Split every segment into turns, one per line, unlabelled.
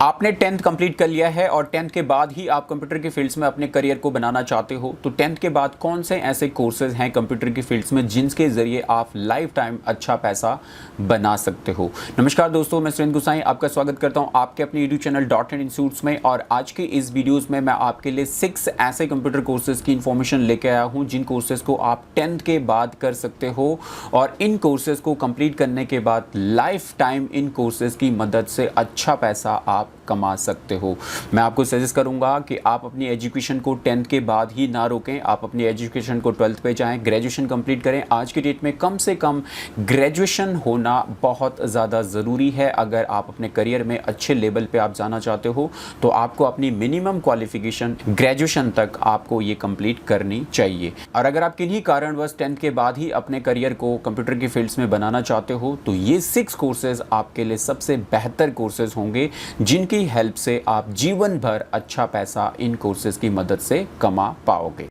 आपने 10th complete कर लिया है और 10th के बाद ही आप कंप्यूटर की फील्ड्स में अपने करियर को बनाना चाहते हो, तो 10th के बाद कौन से ऐसे कोर्सेज हैं कंप्यूटर की फील्ड्स में जिनके ज़रिए आप लाइफ टाइम अच्छा पैसा बना सकते हो। नमस्कार दोस्तों, मैं सुरेंद्र गुसाई आपका स्वागत करता हूं आपके अपने यूट्यूब चैनल .NET इंस्टीट्यूट्स में। और आज के इस वीडियोज़ में मैं आपके लिए 6 ऐसे कंप्यूटर कोर्सेज की इन्फॉर्मेशन लेके आया हूँ जिन कोर्सेज को आप 10th के बाद कर सकते हो और इन कोर्सेज को कंप्लीट करने के बाद लाइफ टाइम इन कोर्सेज की मदद से अच्छा पैसा आप कमा सकते हो। मैं आपको सजेस्ट करूंगा कि आप अपनी एजुकेशन को 10th के बाद ही ना रोकें, आप अपनी एजुकेशन को 12th पे जाएं, ग्रेजुएशन कंप्लीट करें। आज की डेट में कम से कम ग्रेजुएशन होना बहुत ज़्यादा ज़रूरी है। अगर आप अपने करियर में अच्छे लेवल पे आप जाना चाहते हो तो आपको अपनी मिनिमम क्वालिफिकेशन ग्रेजुएशन तक आपको ये कंप्लीट करनी चाहिए। और अगर आप किन्हीं कारणवश 10th के बाद ही अपने करियर को कंप्यूटर की फील्ड्स में बनाना चाहते हो तो ये 6 कोर्सेज आपके लिए सबसे बेहतर कोर्सेज होंगे जिनकी हेल्प से आप जीवन भर अच्छा पैसा इन कोर्सेज की मदद से कमा पाओगे।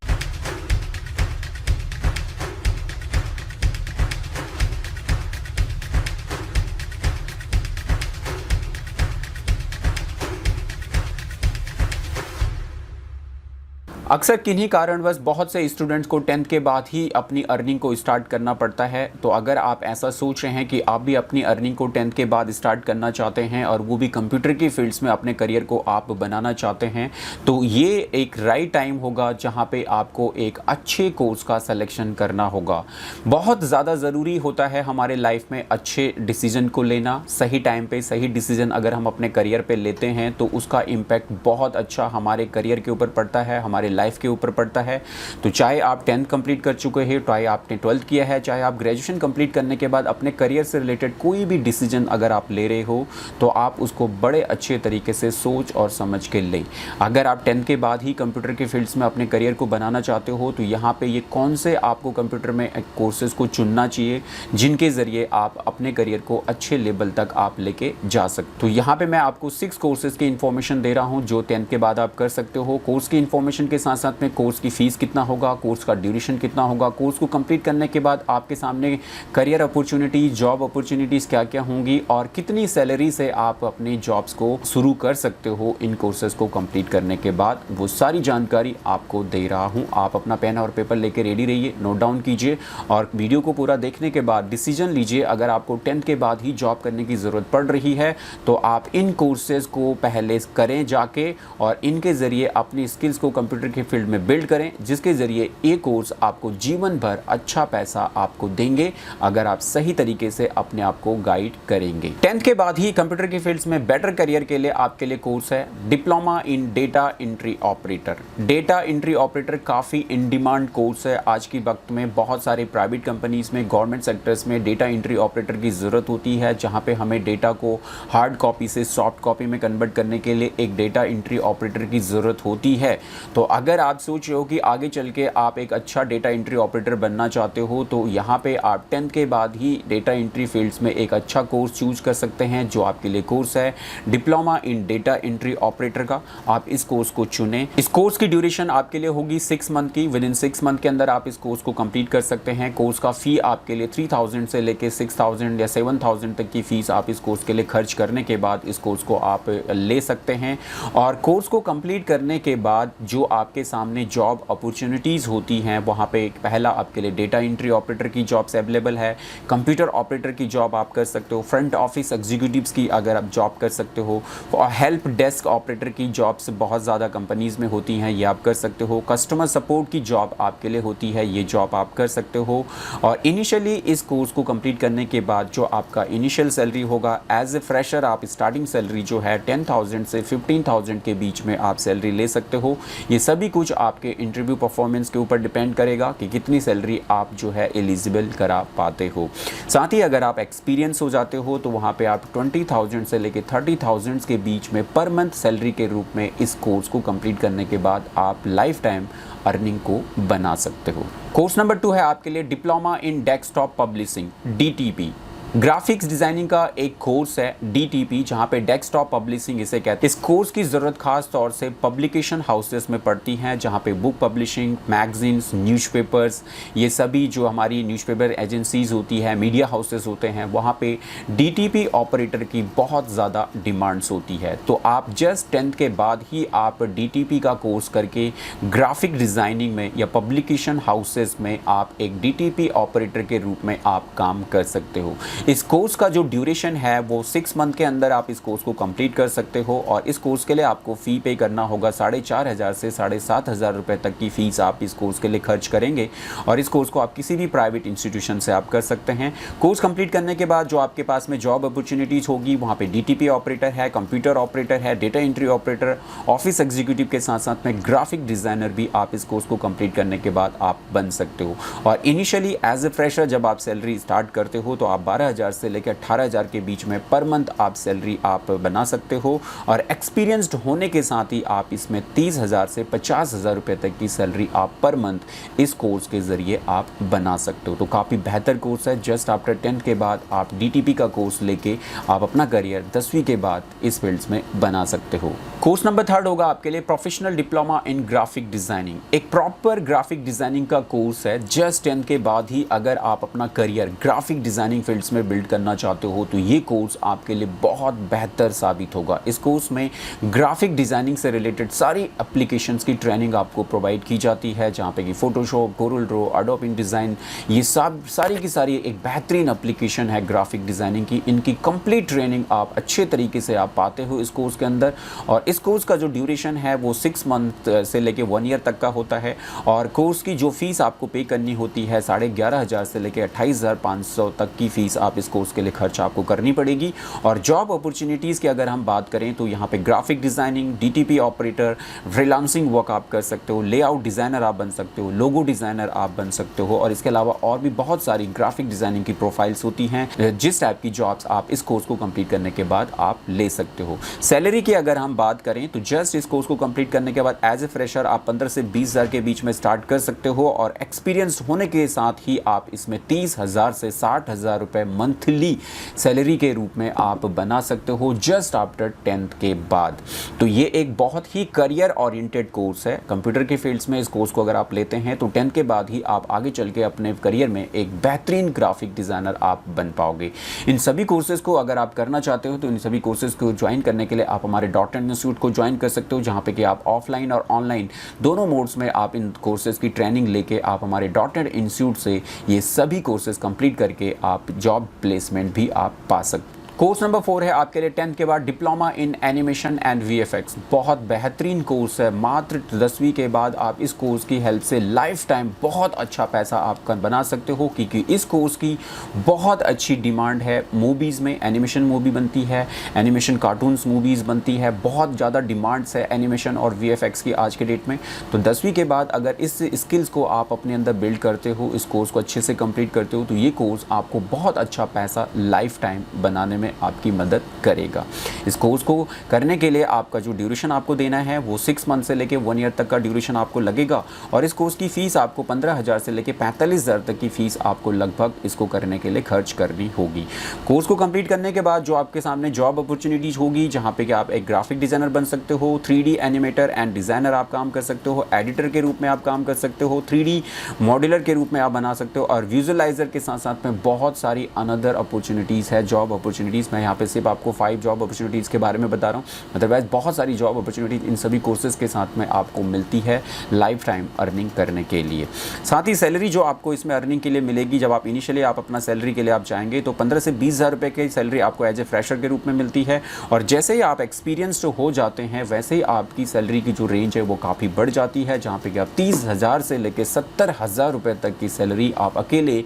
अक्सर किन्हीं कारणवश बहुत से स्टूडेंट्स को 10th के बाद ही अपनी अर्निंग को स्टार्ट करना पड़ता है। तो अगर आप ऐसा सोच रहे हैं कि आप भी अपनी अर्निंग को 10th के बाद स्टार्ट करना चाहते हैं और वो भी कंप्यूटर की फील्ड्स में अपने करियर को आप बनाना चाहते हैं, तो ये एक राइट टाइम होगा जहां पे आपको एक अच्छे कोर्स का सिलेक्शन करना होगा। बहुत ज़्यादा ज़रूरी होता है हमारे लाइफ में अच्छे डिसीजन को लेना। सही टाइम पे सही डिसीजन अगर हम अपने करियर पे लेते हैं तो उसका इम्पैक्ट बहुत अच्छा हमारे करियर के ऊपर पड़ता है, हमारे लाइफ के ऊपर पड़ता है। तो चाहे आप 10th कंप्लीट कर चुके हैं, चाहे आपने 12th किया है, चाहे आप ग्रेजुएशन कंप्लीट करने के बाद अपने करियर से रिलेटेड कोई भी डिसीजन अगर आप ले रहे हो तो आप उसको बड़े अच्छे तरीके से सोच और समझ के लें। अगर आप 10th के बाद ही कंप्यूटर के फील्ड्स में अपने करियर को बनाना चाहते हो तो यहाँ पे ये कौन से आपको कंप्यूटर में कोर्सेज को चुनना चाहिए जिनके ज़रिए आप अपने करियर को अच्छे लेवल तक आप लेके जा सकते। तो यहाँ पे मैं आपको 6 कोर्सेज की इन्फॉर्मेशन दे रहा हूँ जो 10th के बाद आप कर सकते हो। कोर्स की इन्फॉर्मेशन के साथ साथ में कोर्स की फीस कितना होगा, कोर्स का ड्यूरेशन कितना होगा, कोर्स को कंप्लीट करने के बाद आपके सामने करियर अपॉर्चुनिटी, जॉब अपॉर्चुनिटीज़ क्या क्या होंगी और कितनी सैलरी से आप अपनी जॉब्स को शुरू कर सकते हो इन कोर्सेज को कंप्लीट करने के बाद, वो सारी जानकारी आपको दे रहा हूँ। आप अपना पेन और पेपर लेके रेडी रहिए, नोट डाउन कीजिए और वीडियो को पूरा देखने के बाद डिसीजन लीजिए। अगर आपको 10th के बाद ही जॉब करने की ज़रूरत पड़ रही है तो आप इन कोर्सेज को पहले करें जाके और इनके ज़रिए अपनी स्किल्स को कंप्यूटर के फील्ड में बिल्ड करें, जिसके ज़रिए ये कोर्स आपको जीवन भर अच्छा पैसा आपको देंगे अगर आप सही तरीके से अपने आप को गाइड करेंगे। 10th के बाद ही कंप्यूटर की फील्ड्स में बेटर करियर के लिए आपके लिए कोर्स है diploma in data entry operator. Data entry operator काफ़ी इन डिमांड कोर्स है। आज की वक्त में बहुत सारे प्राइवेट कंपनीज में, गवर्नमेंट सेक्टर्स में डेटा एंट्री ऑपरेटर की ज़रूरत होती है, जहाँ पे हमें डेटा को हार्ड कॉपी से सॉफ्ट कॉपी में कन्वर्ट करने के लिए एक डेटा एंट्री ऑपरेटर की ज़रूरत होती है। तो अगर आप सोच रहे हो कि आगे चल के आप एक अच्छा डेटा एंट्री ऑपरेटर बनना चाहते हो तो यहाँ पे आप 10th के बाद ही डेटा एंट्री फील्ड्स में एक अच्छा कोर्स चूज कर सकते हैं जो आपके लिए कोर्स है diploma in data entry operator का। आप इस कोर्स को चुनें। इस कोर्स की ड्यूरेशन आपके लिए होगी 6 मंथ की। विद इन 6 मंथ के अंदर आप इस कोर्स को कंप्लीट कर सकते हैं। कोर्स का फी आपके लिए 3000 से लेके 6000 या 7000 तक की फीस आप इस कोर्स के लिए खर्च करने के बाद इस कोर्स को आप ले सकते हैं। और कोर्स को कंप्लीट करने के बाद जो आपके सामने जॉब अपॉर्चुनिटीज़ होती हैं वहाँ पे पहला आपके लिए डेटा एंट्री ऑपरेटर की जॉब्स अवेलेबल है, कंप्यूटर ऑपरेटर की जॉब आप कर सकते हो, फ्रंट ऑफिस एग्जीक्यूटिव्स की अगर आप जॉब कर सकते हो, और हेल्प डेस्क ऑपरेटर की जॉब्स बहुत ज़्यादा कंपनीज़ में होती हैं, ये आप कर सकते हो, कस्टमर सपोर्ट की जॉब आपके लिए होती है, ये जॉब आप कर सकते हो। और इनिशियली इस कोर्स को कंप्लीट करने के बाद जो आपका इनिशियल सैलरी होगा एज ए फ्रेशर, आप स्टार्टिंग सैलरी जो है 10,000 से 15,000 के बीच में आप सैलरी ले सकते हो। ये सभी कुछ आपके इंटरव्यू परफॉर्मेंस के ऊपर डिपेंड करेगा कि कितनी सैलरी आप जो है एलिजिबल करा पाते हो। साथ ही अगर आप एक्सपीरियंस हो जाते हो तो वहाँ पे आप 20,000 से लेके 30,000 के बीच में पर मंथ सैलरी के रूप में इस कोर्स को कंप्लीट करने के बाद आप लाइफ टाइम अर्निंग को बना सकते हो। कोर्स नंबर 2 है आपके लिए diploma in desktop publishing DTP। Graphics designing का एक कोर्स है DTP, जहाँ पे डेस्कटॉप पब्लिशिंग इसे कहते हैं। इस कोर्स की ज़रूरत खास तौर से पब्लिकेशन हाउसेस में पड़ती है, जहाँ पे बुक पब्लिशिंग, मैगजीन्स, न्यूज़पेपर्स, ये सभी जो हमारी न्यूज़पेपर एजेंसीज़ होती है, मीडिया हाउसेस होते हैं, वहाँ पे DTP ऑपरेटर की बहुत ज़्यादा डिमांड्स होती है। तो आप जस्ट 10th के बाद ही आप DTP का कोर्स करके ग्राफिक डिज़ाइनिंग में या पब्लिकेशन हाउसेस में आप एक DTP ऑपरेटर के रूप में आप काम कर सकते हो। इस कोर्स का जो ड्यूरेशन है वो 6 मंथ के अंदर आप इस कोर्स को कंप्लीट कर सकते हो, और इस कोर्स के लिए आपको फ़ी पे करना होगा 4,500 से 7,500 रुपये तक की फ़ीस आप इस कोर्स के लिए खर्च करेंगे। और इस कोर्स को आप किसी भी प्राइवेट इंस्टीट्यूशन से आप कर सकते हैं। कोर्स कंप्लीट करने के बाद जो आपके पास में जॉब अपॉर्चुनिटीज़ होगी, वहाँ पे DTP ऑपरेटर है, कंप्यूटर ऑपरेटर है, data entry operator, office executive के साथ साथ में ग्राफिक डिज़ाइनर भी आप इस कोर्स को कंप्लीट करने के बाद आप बन सकते हो। और इनिशियली एज ए फ्रेशर जब आप सैलरी स्टार्ट करते हो तो आप 12,000 से लेकर 18,000 के बीच में पर मंथ आप सैलरी आप बना सकते हो, और एक्सपीरियंस्ड होने के साथ ही आप इसमें 30,000 से 50,000 रुपये तक की सैलरी आप पर मंथ इस कोर्स के ज़रिए आप बना सकते हो। तो काफ़ी बेहतर कोर्स है। जस्ट आफ्टर 10th के बाद आप DTP का कोर्स लेके आप अपना करियर 10वीं के बाद इस फील्ड्स में बना सकते हो। कोर्स नंबर 3 होगा आपके लिए professional diploma in graphic designing. एक प्रॉपर ग्राफिक डिज़ाइनिंग का कोर्स है। जस्ट 10th के बाद ही अगर आप अपना करियर ग्राफिक डिज़ाइनिंग फील्ड्स में बिल्ड करना चाहते हो तो ये कोर्स आपके लिए बहुत बेहतर साबित होगा। इस कोर्स में ग्राफिक डिज़ाइनिंग से रिलेटेड सारी एप्लीकेशंस की ट्रेनिंग आपको प्रोवाइड की जाती है, जहाँ पे कि फोटोशॉप, कोरल ड्रॉ, एडोब इंडिज़ाइन, ये सब सारी की सारी एक बेहतरीन एप्लीकेशन है ग्राफिक डिज़ाइनिंग की। इनकी कंप्लीट ट्रेनिंग आप अच्छे तरीके से आप पाते हो इस कोर्स के अंदर। और इस कोर्स का जो ड्यूरेशन है वो 6 मंथ से लेके 1 ईयर तक का होता है, और कोर्स की जो फीस आपको पे करनी होती है 11,500 से लेके 28,500 तक की फ़ीस आप इस कोर्स के लिए खर्च आपको करनी पड़ेगी। और जॉब अपॉर्चुनिटीज़ की अगर हम बात करें तो यहाँ पे graphic designing, DTP operator, freelancing work आप कर सकते हो, लेआउट डिज़ाइनर आप बन सकते हो, लोगो डिज़ाइनर आप बन सकते हो, और इसके अलावा और भी बहुत सारी ग्राफिक डिज़ाइनिंग की प्रोफाइल्स होती हैं जिस टाइप की जॉब्स आप इस कोर्स को कंप्लीट करने के बाद आप ले सकते हो। सैलरी की अगर हम बात करें तो जस्ट इस कोर्स को कंप्लीट करने के बाद एज ए फ्रेशर आप 15 से 20,000 के बीच में स्टार्ट कर सकते हो, और एक्सपीरियंस्ड होने के साथ ही आप इसमें 30,000 से 60,000 रुपये मंथली सैलरी के रूप में आप बना सकते हो जस्ट आफ्टर 10th के बाद। तो ये एक बहुत ही करियर ओरिएंटेड कोर्स है। कंप्यूटर के फील्ड्स में इस कोर्स को अगर आप लेते हैं तो 10th के बाद ही आप आगे चल के अपने करियर में एक बेहतरीन ग्राफिक डिज़ाइनर आप बन पाओगे। इन सभी कोर्सेज़ को अगर आप करना चाहते हो तो इन सभी कोर्सेज़ को ज्वाइन करने के लिए आप हमारे डॉट इंस्टीट्यूट को ज्वाइन कर सकते हो, जहाँ पे कि आप ऑफलाइन और ऑनलाइन दोनों मोड्स में आप इन कोर्सेज़ की ट्रेनिंग लेके आप हमारे डॉट इंस्टीट्यूट से ये सभी कोर्सेज़ कंप्लीट करके आप जॉब प्लेसमेंट भी आप पा सकते हो। कोर्स नंबर 4 है आपके लिए 10th के बाद diploma in animation and VFX। बहुत बेहतरीन कोर्स है। मात्र 10वीं के बाद आप इस कोर्स की हेल्प से लाइफ टाइम बहुत अच्छा पैसा आप बना सकते हो, क्योंकि इस कोर्स की बहुत अच्छी डिमांड है। मूवीज़ में एनिमेशन मूवी बनती है, एनिमेशन कार्टून्स मूवीज़ बनती है, बहुत ज़्यादा डिमांड्स है एनिमेशन और VFX की आज के डेट में। तो 10वीं के बाद अगर इस स्किल्स को आप अपने अंदर बिल्ड करते हो, इस कोर्स को अच्छे से कंप्लीट करते हो, तो ये कोर्स आपको बहुत अच्छा पैसा लाइफ टाइम बनाने में आपकी मदद करेगा। इस कोर्स को करने के लिए आपका जो ड्यूरेशन आपको देना है वो 6 मंथ से लेके 1 ईयर तक का ड्यूरेशन आपको लगेगा, और इस कोर्स की फ़ीस आपको 15,000 से लेके 45,000 तक की फ़ीस आपको लगभग इसको करने के लिए खर्च करनी होगी। कोर्स को कंप्लीट करने के बाद जो आपके सामने जॉब अपॉर्चुनिटीज़ होगी, जहाँ पे कि आप एक ग्राफिक डिज़ाइनर बन सकते हो, 3D एनिमेटर एंड डिज़ाइनर आप काम कर सकते हो, एडिटर के रूप में आप काम कर सकते हो, 3D मॉड्यूलर के रूप में आप बना सकते हो, और विजुअलाइज़र के साथ साथ में बहुत सारी अनदर अपॉर्चुनिटीज़ है जॉब अपॉर्चुनिटीज़। मैं यहाँ पे सिर्फ आपको 5 जॉब अपॉर्चुनिटीज़ के बारे में बता रहा हूँ, अदरवाइज बहुत सारी जॉब अपॉर्चुनिटीज़ इन सभी कोर्सेज़ के साथ में आपको मिलती है लाइफ टाइम अर्निंग करने के लिए। साथ ही सैलरी जो आपको इसमें अर्निंग के लिए मिलेगी, जब आप इनिशियली आप अपना सैलरी के लिए आप जाएंगे तो 15 से 20,000 रुपये की सैलरी आपको एज ए फ्रेशर के रूप में मिलती है, और जैसे ही आप एक्सपीरियंस्ड हो जाते हैं वैसे ही आपकी सैलरी की जो रेंज है वो काफ़ी बढ़ जाती है, जहाँ पे कि आप 30,000 से लेकर 70,000 रुपये तक की सैलरी आप अकेले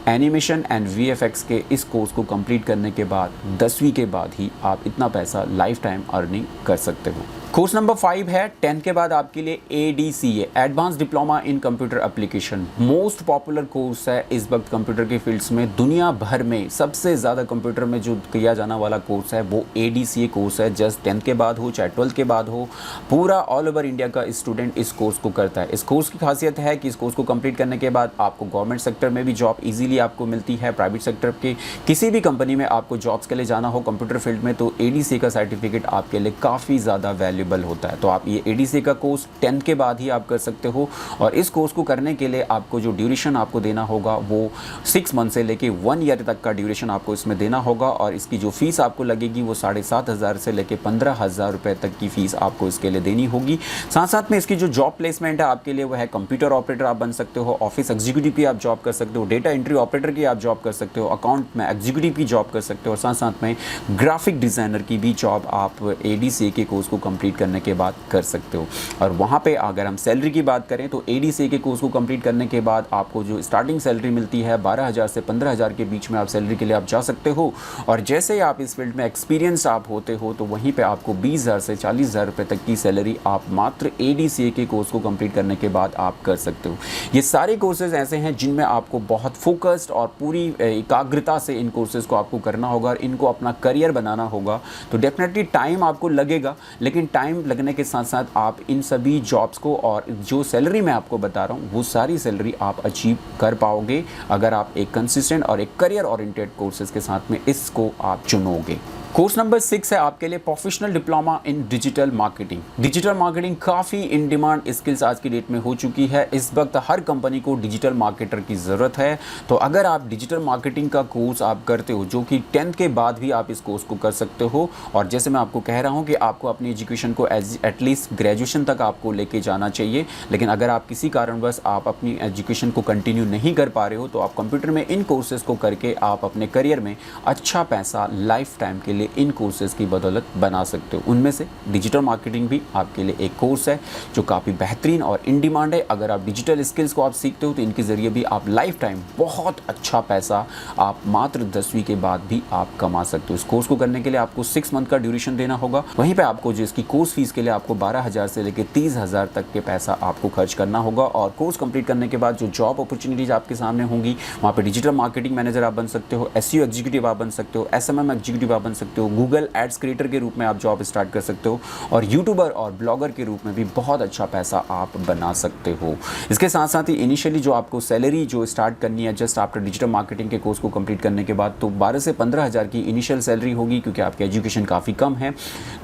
एनिमेशन एंड VFX के इस कोर्स को कंप्लीट करने के बाद 10वीं के बाद ही आप इतना पैसा लाइफ टाइम अर्निंग कर सकते हो। कोर्स नंबर 5 है 10 के बाद आपके लिए ADCA advance diploma in computer application. Most popular course है इस वक्त कंप्यूटर की फील्ड्स में। दुनिया भर में सबसे ज़्यादा कंप्यूटर में जो किया जाने वाला कोर्स है वो ADCA कोर्स है। जस्ट 10 के बाद हो चाहे 12 के बाद हो, पूरा ऑल ओवर इंडिया का स्टूडेंट इस कोर्स को करता है। इस कोर्स की खासियत है कि इस कोर्स को कंप्लीट करने के बाद आपको गवर्नमेंट सेक्टर में भी जॉब ईजिली आपको मिलती है। प्राइवेट सेक्टर के किसी भी कंपनी में आपको जॉब्स के लिए जाना हो कंप्यूटर फील्ड में तो ADCA का सर्टिफिकेट आपके लिए काफ़ी ज़्यादा वैल्यूबल होता है। तो आप ये ADCA का कोर्स 10 के बाद ही आप कर सकते हो। और इस कोर्स को करने के लिए आपको जो ड्यूरेशन आपको देना होगा वो 6 मंथ से लेके 1 ईयर तक का ड्यूरेशन आपको इसमें देना होगा। और इसकी जो फीस आपको लगेगी वो 7,500 से लेके 15,000 रुपये तक की फ़ीस आपको इसके लिए देनी होगी। साथ साथ में इसकी जो जॉब प्लेसमेंट है आपके लिए वो है कंप्यूटर ऑपरेटर आप बन सकते हो, ऑफिस एग्जीक्यूटिव की आप जॉब कर सकते हो, डेटा एंट्री ऑपरेटर की आप जॉब कर सकते हो, अकाउंट में एग्जीक्यूटिव की जॉब कर सकते हो और साथ साथ में ग्राफिक डिज़ाइनर की भी जॉब आप ADCA के कोर्स को कंप्लीट करने के बाद कर सकते हो। और वहाँ पे अगर हम सैलरी की बात करें तो ADCA के कोर्स को कंप्लीट करने के बाद आपको जो स्टार्टिंग सैलरी मिलती है 12,000 से 15,000 के बीच में आप सैलरी के लिए आप जा सकते हो। और जैसे ही आप इस फील्ड में एक्सपीरियंस आप होते हो तो वहीं पे आपको 20,000 से 40,000 रुपये तक की सैलरी आप मात्र ADCA के कोर्स को कंप्लीट करने के बाद आप कर सकते हो। ये सारे कोर्सेज ऐसे हैं जिनमें आपको बहुत फोकस्ड और पूरी एकाग्रता से इन कोर्सेज को आपको करना होगा और इनको अपना करियर बनाना होगा। तो डेफिनेटली टाइम आपको लगेगा, लेकिन टाइम लगने के साथ साथ आप इन सभी जॉब्स को और जो सैलरी मैं आपको बता रहा हूँ वो सारी सैलरी आप अचीव कर पाओगे अगर आप एक कंसिस्टेंट और एक करियर ओरिएंटेड कोर्सेज के साथ में इसको आप चुनोगे। कोर्स नंबर 6 है आपके लिए professional diploma in digital marketing. Digital marketing काफ़ी इन डिमांड स्किल्स आज की डेट में हो चुकी है। इस वक्त हर कंपनी को डिजिटल मार्केटर की ज़रूरत है। तो अगर आप डिजिटल मार्केटिंग का कोर्स आप करते हो जो कि 10th के बाद भी आप इस कोर्स को कर सकते हो। और जैसे मैं आपको कह रहा हूँ कि आपको अपनी एजुकेशन को एटलीस्ट ग्रेजुएशन तक आपको लेके जाना चाहिए, लेकिन अगर आप किसी कारणवश आप अपनी एजुकेशन को कंटिन्यू नहीं कर पा रहे हो तो आप कंप्यूटर में इन कोर्सेज़ को करके आप अपने करियर में अच्छा पैसा लाइफ टाइम के लिए इन कोर्सेज की बदौलत बना सकते हो। उनमें से डिजिटल मार्केटिंग भी आपके लिए एक कोर्स है जो काफ़ी बेहतरीन और इन डिमांड है। अगर आप डिजिटल स्किल्स को आप सीखते हो तो इनके ज़रिए भी आप लाइफ टाइम बहुत अच्छा पैसा आप मात्र 10वीं के बाद भी आप कमा सकते हो। इस कोर्स को करने के लिए आपको 6 मंथ का ड्यूरेशन देना होगा। वहीं पर आपको जो इसकी कोर्स फीस के लिए आपको 12,000 से लेकर 30,000 तक के पैसा आपको खर्च करना होगा। और कोर्स कंप्लीट करने के बाद जो जॉब अपॉर्चुनिटीज आपके सामने होंगी वहाँ पर डिजिटल मार्केटिंग मैनेजर आप बन सकते हो, SEO एग्जीक्यूटिव आप बन सकते हो, SMM एग्जीक्यूटिव आप बन सकते हो, गूगल एड्स क्रिएटर के रूप में आप जॉब स्टार्ट कर सकते हो और यूट्यूबर और ब्लॉगर के रूप में भी बहुत अच्छा पैसा आप बना सकते हो। इसके साथ साथ ही इनिशियली जो आपको सैलरी जो स्टार्ट करनी है जस्ट आफ्टर डिजिटल मार्केटिंग के कोर्स को कंप्लीट करने के बाद तो 12 से 15,000 की इनिशियल सैलरी होगी क्योंकि आपकी एजुकेशन काफ़ी कम है।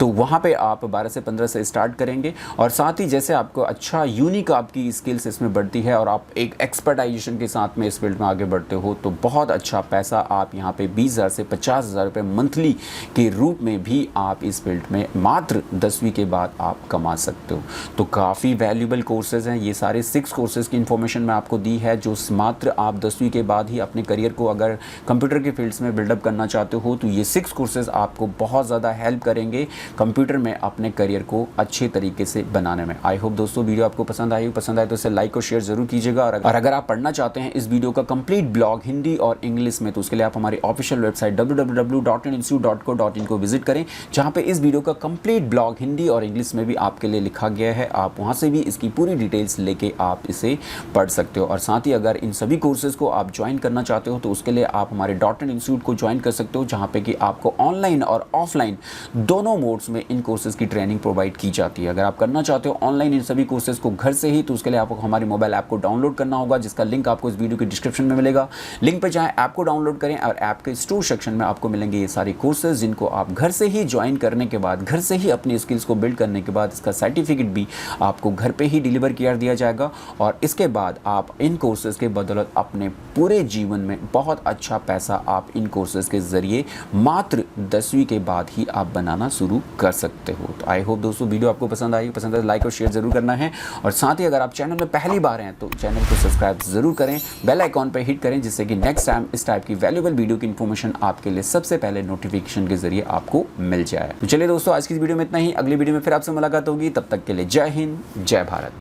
तो वहाँ पे आप 12 से 15 से स्टार्ट करेंगे और साथ ही जैसे आपको अच्छा यूनिक आपकी स्किल्स इसमें बढ़ती है और आप एक एक्सपर्टाइजेशन के साथ में इस फील्ड में आगे बढ़ते हो तो बहुत अच्छा पैसा आप यहाँ पे 20,000 से 50,000 रुपये मंथली के रूप में भी आप इस फील्ड में मात्र 10वीं के बाद आप कमा सकते हो। तो काफ़ी वैल्यूबल कोर्सेज हैं। ये सारे 6 कोर्सेज की इन्फॉर्मेशन मैं आपको दी है जो मात्र आप 10वीं के बाद ही अपने करियर को अगर कंप्यूटर के फील्ड्स में बिल्डअप करना चाहते हो तो ये 6 कोर्सेज आपको बहुत ज़्यादा हेल्प करेंगे कंप्यूटर में अपने करियर को अच्छे तरीके से बनाने में। आई होप दोस्तों वीडियो आपको पसंद आए तो इसे लाइक और शेयर जरूर कीजिएगा। और अगर आप पढ़ना चाहते हैं इस वीडियो का कंप्लीट ब्लॉग हिंदी और इंग्लिश में तो उसके लिए आप हमारी ऑफिशियल वेबसाइट www.indianinstitute.co.in को विजिट करें जहाँ पे इस वीडियो का कंप्लीट ब्लॉग हिंदी और इंग्लिश में भी आपके लिए लिखा गया है। आप वहाँ से भी इसकी पूरी डिटेल्स लेके आप इसे पढ़ सकते हो। और साथ ही अगर इन सभी कोर्सेज को आप ज्वाइन करना चाहते हो तो उसके लिए आप हमारे .in इंस्टीट्यूट को ज्वाइन कर सकते हो जहाँ पे कि आपको ऑनलाइन और ऑफलाइन दोनों मोड्स में इन कोर्सेज की ट्रेनिंग प्रोवाइड की जाती है। अगर आप करना चाहते हो ऑनलाइन इन सभी कोर्सेज को घर से ही तो उसके लिए आपको हमारी मोबाइल ऐप को डाउनलोड करना होगा जिसका लिंक आपको इस वीडियो के डिस्क्रिप्शन में मिलेगा। लिंक पर जाएँ, ऐप को डाउनलोड करें और ऐप के स्टोर सेक्शन में आपको मिलेंगे ये सारे कोर्सेज जिनको आप घर से ही ज्वाइन करने के बाद घर से ही अपनी स्किल्स को बिल्ड करने के बाद इसका सर्टिफिकेट भी आपको घर पे ही डिलीवर किया दिया जाएगा। और इसके बाद आप इन कोर्सेज के बदौलत अपने पूरे जीवन में बहुत अच्छा पैसा आप इन कोर्सेज के ज़रिए मात्र 10वीं के बाद ही आप बनाना शुरू कर सकते हो। तो आई होप दोस्तों वीडियो आपको पसंद है तो लाइक और शेयर ज़रूर करना है। और साथ ही अगर आप चैनल में पहली बार हैं तो चैनल को सब्सक्राइब ज़रूर करें, बेल आइकॉन पर हिट करें जिससे कि नेक्स्ट टाइम इस टाइप की वैल्यूएबल वीडियो की इन्फॉर्मेशन आपके लिए सबसे पहले नोटिफिकेशन के जरिए आपको मिल जाए। तो चलिए दोस्तों आज की वीडियो में इतना ही। अगली वीडियो में फिर आपसे मुलाकात होगी। तब तक के लिए जय हिंद, जय भारत।